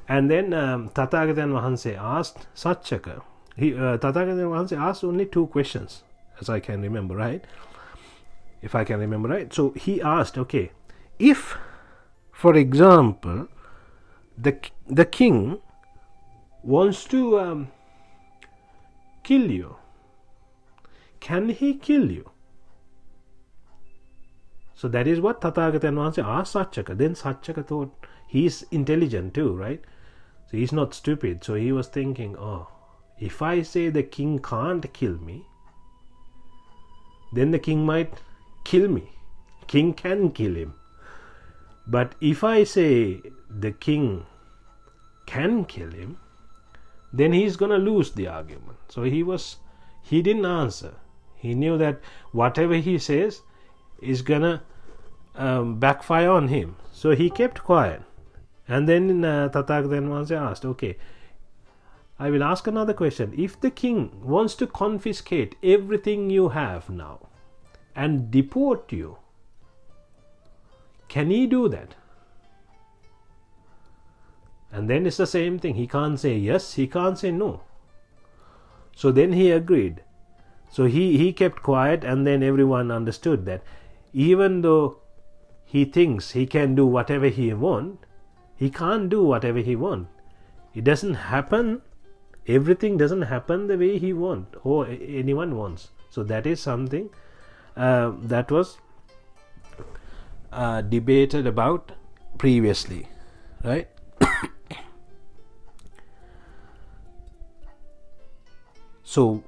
And then Tathagatan Vahanse asked Satchaka. Tathagatan Vahanse asked only 2 questions, as I can remember, right? If I can remember right. So he asked, okay, if, for example, the king wants to kill you, can he kill you? So that is what Tathagatan Vahanse asked Satchaka. Then Satchaka thought, he's intelligent too, right? So he's not stupid. So he was thinking, oh, if I say the king can't kill me, then the king might kill me. King can kill him. But if I say the king can kill him, then he's gonna lose the argument. So he didn't answer. He knew that whatever he says is gonna backfire on him. So he kept quiet. And then Tathagatan Vahanse asked, okay, I will ask another question. If the king wants to confiscate everything you have now and deport you, can he do that? And then it's the same thing. He can't say yes, he can't say no. So then he agreed. So he kept quiet, and then everyone understood that even though he thinks he can do whatever he wants, he can't do whatever he wants. It doesn't happen. Everything doesn't happen the way he wants or anyone wants. So that is something that was debated about previously, right? So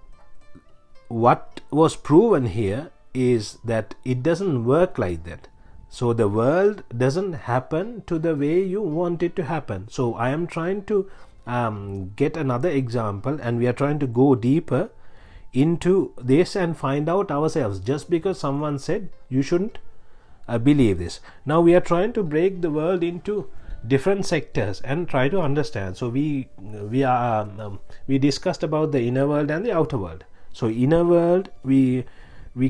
what was proven here is that it doesn't work like that. So the world doesn't happen to the way you want it to happen. So I am trying to get another example, and we are trying to go deeper into this and find out ourselves. Just because someone said you shouldn't believe this. Now we are trying to break the world into different sectors and try to understand. So we discussed about the inner world and the outer world. So inner world, we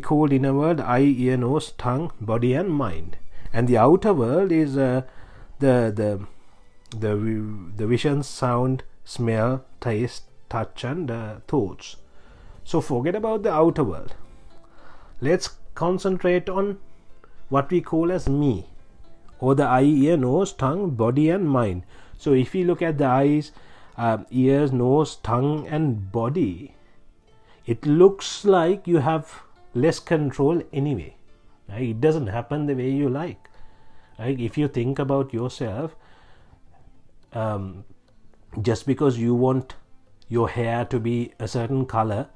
called inner world eye, ear, nose, tongue, body and mind. And the outer world is the vision, sound, smell, taste, touch and thoughts. So forget about the outer world. Let's concentrate on what we call as me, or the eye, ear, nose, tongue, body and mind. So if we look at the eyes, ears, nose, tongue and body, it looks like you have less control anyway, right? It doesn't happen the way you like, right? If you think about yourself, just because you want your hair to be a certain color,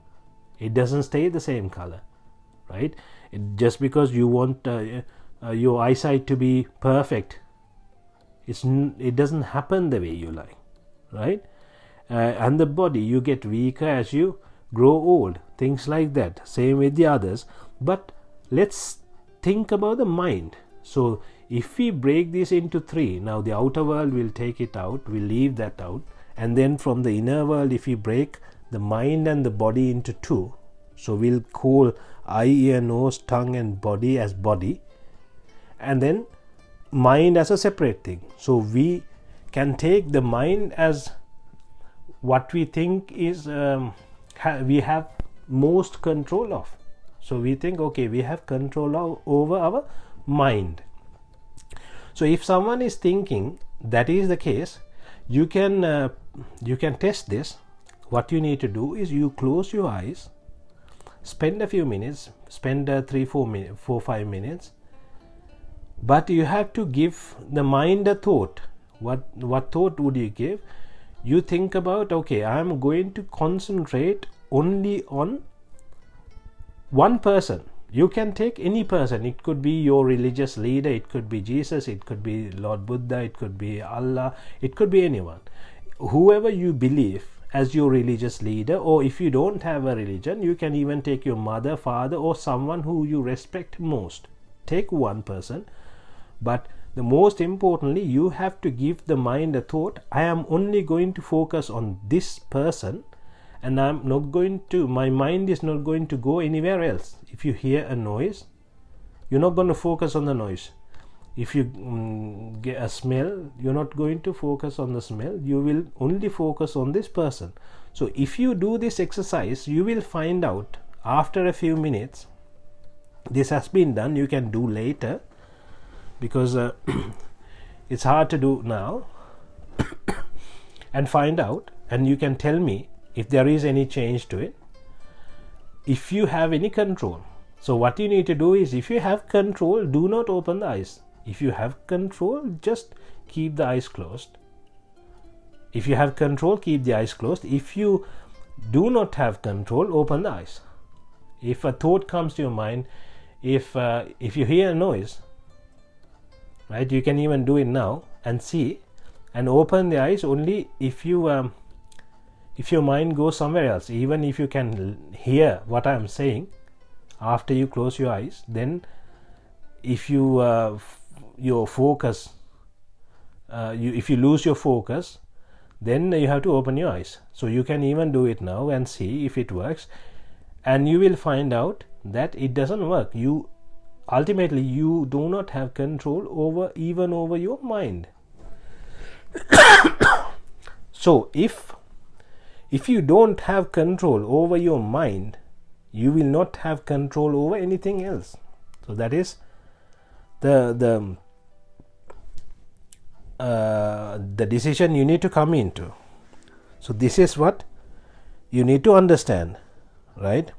it doesn't stay the same color, right? Just because you want your eyesight to be perfect, it doesn't happen the way you like, right? And the body, you get weaker as you grow old, things like that. Same with the others. But let's think about the mind. So if we break this into 3, now the outer world, we'll take it out, we'll leave that out. And then from the inner world, if we break the mind and the body into 2, so we'll call eye, ear, nose, tongue and body as body, and then mind as a separate thing. So we can take the mind as what we think is we have most control of. So we think, okay, we have control over our mind. So if someone is thinking that is the case, you can test this. What you need to do is you close your eyes, spend a few minutes, spend 4-5 minutes, but you have to give the mind a thought. What thought would you give? You think about, okay, I am going to concentrate only on one person. You can take any person. It could be your religious leader, it could be Jesus, it could be Lord Buddha, it could be Allah, it could be anyone. Whoever you believe as your religious leader, or if you don't have a religion, you can even take your mother, father, or someone who you respect most. Take one person, but the most importantly, you have to give the mind a thought. I am only going to focus on this person, and I'm not going to, my mind is not going to go anywhere else. If you hear a noise, you're not going to focus on the noise. if you get a smell, you're not going to focus on the smell, you will only focus on this person. So if you do this exercise, you will find out after a few minutes. This has been done, you can do later, because it's hard to do now, and find out, and you can tell me if there is any change to it, if you have any control. So what you need to do is, if you have control, do not open the eyes. If you have control, just keep the eyes closed. If you have control, keep the eyes closed. If you do not have control, open the eyes. If a thought comes to your mind, if you hear a noise, right, you can even do it now and see, and open the eyes only if you if your mind goes somewhere else. Even if you can hear what I am saying after you close your eyes, then if you your focus if you lose your focus, then you have to open your eyes. So you can even do it now and see if it works, and you will find out that it doesn't work. You ultimately, you do not have control over your mind. So if you don't have control over your mind, you will not have control over anything else. So that is the decision you need to come into. So this is what you need to understand, right?